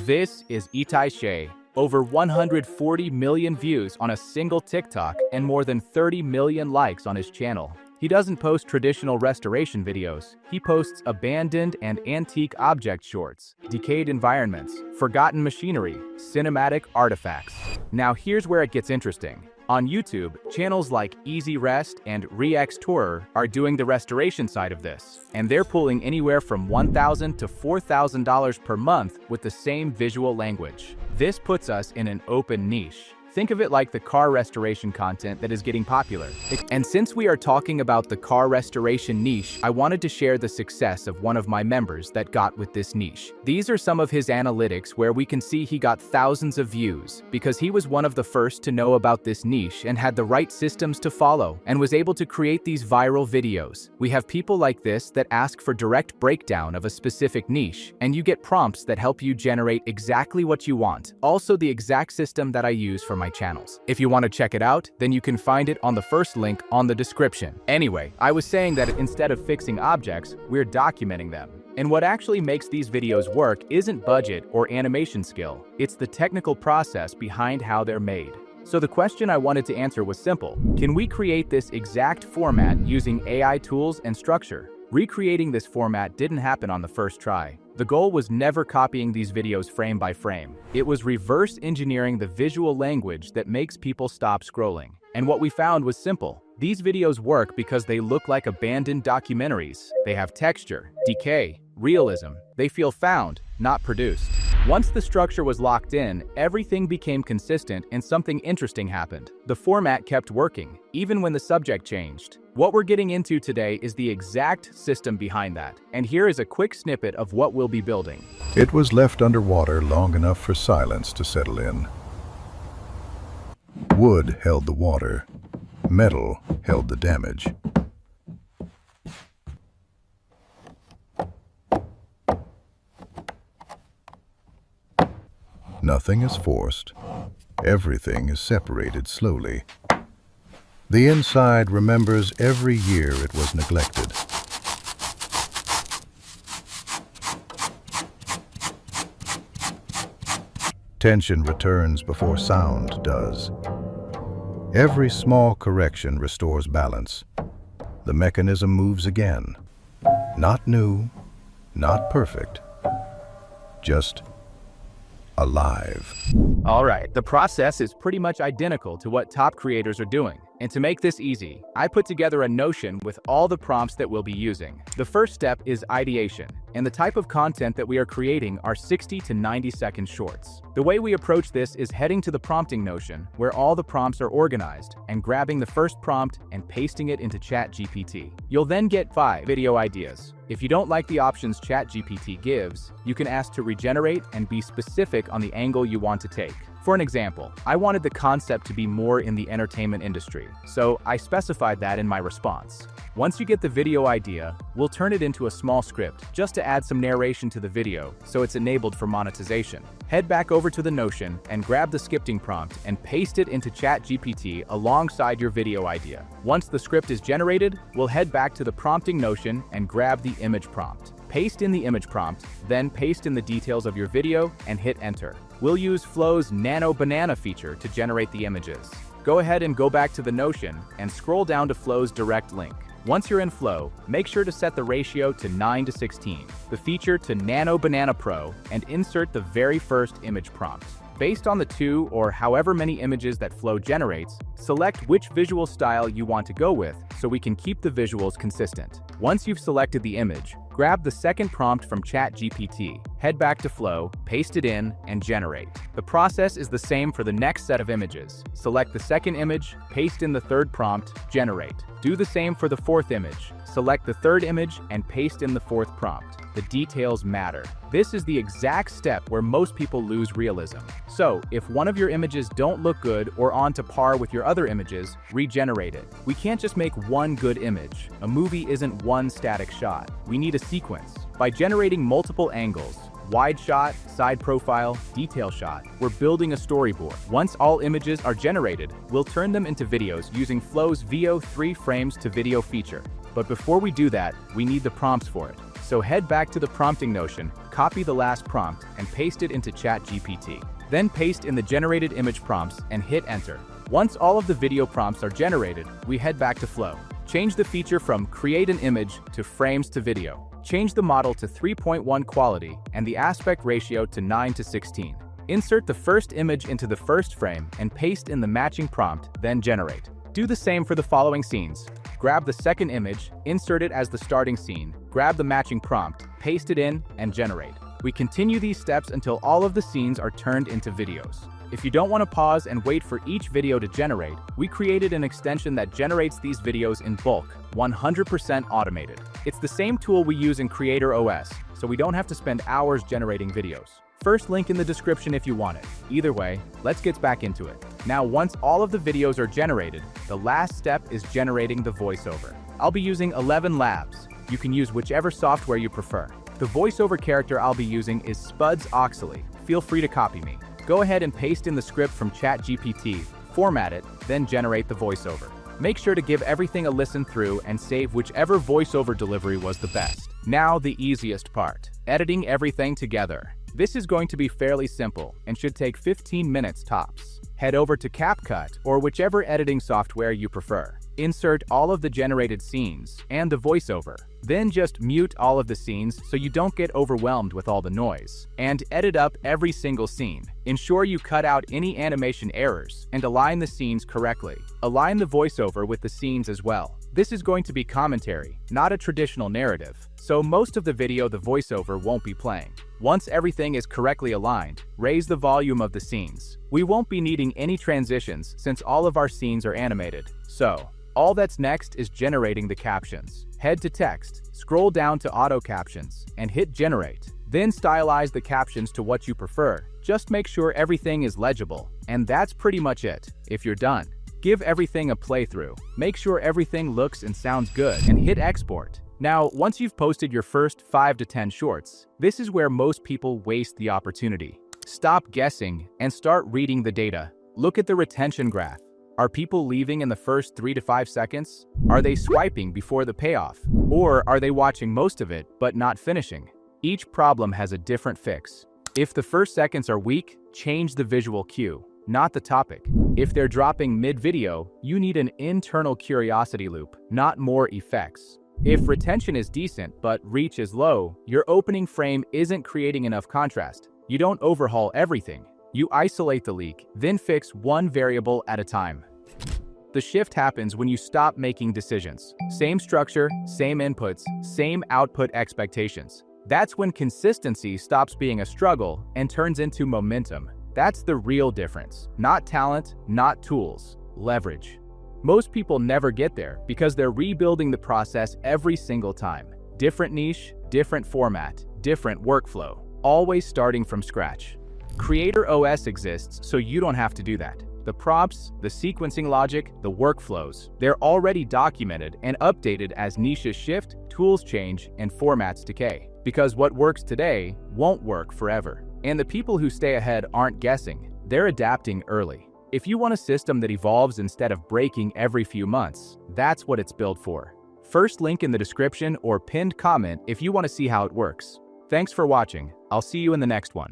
This is Ideation. Over 140 million views on a single TikTok and more than 30 million likes on his channel. He doesn't post traditional restoration videos. He posts abandoned and antique object shorts, decayed environments, forgotten machinery, cinematic artifacts. Now here's where it gets interesting. On YouTube, channels like Easy Rest and ReXtourer are doing the restoration side of this, and they're pulling anywhere from $1,000 to $4,000 per month with the same visual language. This puts us in an open niche. Think of it like the car restoration content that is getting popular. And since we are talking about the car restoration niche, I wanted to share the success of one of my members that got with this niche. These are some of his analytics where we can see he got thousands of views because he was one of the first to know about this niche and had the right systems to follow and was able to create these viral videos. We have people like this that ask for direct breakdown of a specific niche, and you get prompts that help you generate exactly what you want. Also the exact system that I use for my channels. If you want to check it out, then you can find it on the first link on the description. Anyway, I was saying that instead of fixing objects, we're documenting them. And what actually makes these videos work isn't budget or animation skill. It's the technical process behind how they're made. So the question I wanted to answer was simple. Can we create this exact format using AI tools and structure? Recreating this format didn't happen on the first try. The goal was never copying these videos frame by frame. It was reverse engineering the visual language that makes people stop scrolling. And what we found was simple. These videos work because they look like abandoned documentaries. They have texture, decay, realism. They feel found, not produced. Once the structure was locked in, everything became consistent and something interesting happened. The format kept working, even when the subject changed. What we're getting into today is the exact system behind that. And here is a quick snippet of what we'll be building. It was left underwater long enough for silence to settle in. Wood held the water. Metal held the damage. Nothing is forced. Everything is separated slowly. The inside remembers every year it was neglected. Tension returns before sound does. Every small correction restores balance. The mechanism moves again. Not new, not perfect, just alive. All right, the process is pretty much identical to what top creators are doing. And to make this easy, I put together a Notion with all the prompts that we'll be using. The first step is ideation, and the type of content that we are creating are 60 to 90-second shorts. The way we approach this is heading to the prompting Notion, where all the prompts are organized, and grabbing the first prompt and pasting it into ChatGPT. You'll then get 5 video ideas. If you don't like the options ChatGPT gives, you can ask to regenerate and be specific on the angle you want to take. For an example, I wanted the concept to be more in the entertainment industry, so I specified that in my response. Once you get the video idea, we'll turn it into a small script just to add some narration to the video so it's enabled for monetization. Head back over to the Notion and grab the scripting prompt and paste it into ChatGPT alongside your video idea. Once the script is generated, we'll head back to the prompting Notion and grab the image prompt. Paste in the image prompt, then paste in the details of your video and hit enter. We'll use Flow's Nano Banana feature to generate the images. Go ahead and go back to the Notion and scroll down to Flow's direct link. Once you're in Flow, make sure to set the ratio to 9:16, the feature to Nano Banana Pro, and insert the very first image prompt. Based on the 2 or however many images that Flow generates, select which visual style you want to go with so we can keep the visuals consistent. Once you've selected the image, grab the second prompt from ChatGPT, head back to Flow, paste it in, and generate. The process is the same for the next set of images. Select the second image, paste in the third prompt, generate. Do the same for the fourth image. Select the third image and paste in the fourth prompt. The details matter. This is the exact step where most people lose realism. So, if one of your images don't look good or on to par with your other images, regenerate it. We can't just make one good image. A movie isn't one static shot. We need a sequence. By generating multiple angles, wide shot, side profile, detail shot, we're building a storyboard. Once all images are generated, we'll turn them into videos using Flow's VO 3 frames to video feature. But before we do that, we need the prompts for it. So head back to the prompting Notion, copy the last prompt and paste it into ChatGPT. Then paste in the generated image prompts and hit enter. Once all of the video prompts are generated, we head back to Flow. Change the feature from Create an Image to Frames to Video. Change the model to 3.1 quality and the aspect ratio to 9:16. Insert the first image into the first frame and paste in the matching prompt, then generate. Do the same for the following scenes. Grab the second image, insert it as the starting scene, grab the matching prompt, paste it in, and generate. We continue these steps until all of the scenes are turned into videos. If you don't want to pause and wait for each video to generate, we created an extension that generates these videos in bulk, 100% automated. It's the same tool we use in Creator OS, so we don't have to spend hours generating videos. First link in the description if you want it. Either way, let's get back into it. Now, once all of the videos are generated, the last step is generating the voiceover. I'll be using 11 Labs. You can use whichever software you prefer. The voiceover character I'll be using is Spuds Oxley. Feel free to copy me. Go ahead and paste in the script from ChatGPT, format it, then generate the voiceover. Make sure to give everything a listen through and save whichever voiceover delivery was the best. Now the easiest part, editing everything together. This is going to be fairly simple and should take 15 minutes tops. Head over to CapCut or whichever editing software you prefer. Insert all of the generated scenes and the voiceover. Then just mute all of the scenes so you don't get overwhelmed with all the noise. And edit up every single scene. Ensure you cut out any animation errors and align the scenes correctly. Align the voiceover with the scenes as well. This is going to be commentary, not a traditional narrative, so most of the video the voiceover won't be playing. Once everything is correctly aligned, raise the volume of the scenes. We won't be needing any transitions since all of our scenes are animated. So, all that's next is generating the captions. Head to Text, scroll down to Auto Captions, and hit Generate. Then stylize the captions to what you prefer. Just make sure everything is legible. And that's pretty much it. If you're done, give everything a playthrough. Make sure everything looks and sounds good, and hit Export. Now, once you've posted your first 5 to 10 shorts, this is where most people waste the opportunity. Stop guessing and start reading the data. Look at the retention graph. Are people leaving in the first 3 to 5 seconds? Are they swiping before the payoff? Or are they watching most of it but not finishing? Each problem has a different fix. If the first seconds are weak, change the visual cue, not the topic. If they're dropping mid-video, you need an internal curiosity loop, not more effects. If retention is decent but reach is low, your opening frame isn't creating enough contrast. You don't overhaul everything. You isolate the leak, then fix one variable at a time. The shift happens when you stop making decisions. Same structure, same inputs, same output expectations. That's when consistency stops being a struggle and turns into momentum. That's the real difference. Not talent, not tools, leverage. Most people never get there because they're rebuilding the process every single time. Different niche, different format, different workflow, always starting from scratch. Creator OS exists so you don't have to do that. The prompts, the sequencing logic, the workflows, they're already documented and updated as niches shift, tools change, and formats decay. Because what works today won't work forever. And the people who stay ahead aren't guessing, they're adapting early. If you want a system that evolves instead of breaking every few months, that's what it's built for. First link in the description or pinned comment if you want to see how it works. Thanks for watching. I'll see you in the next one.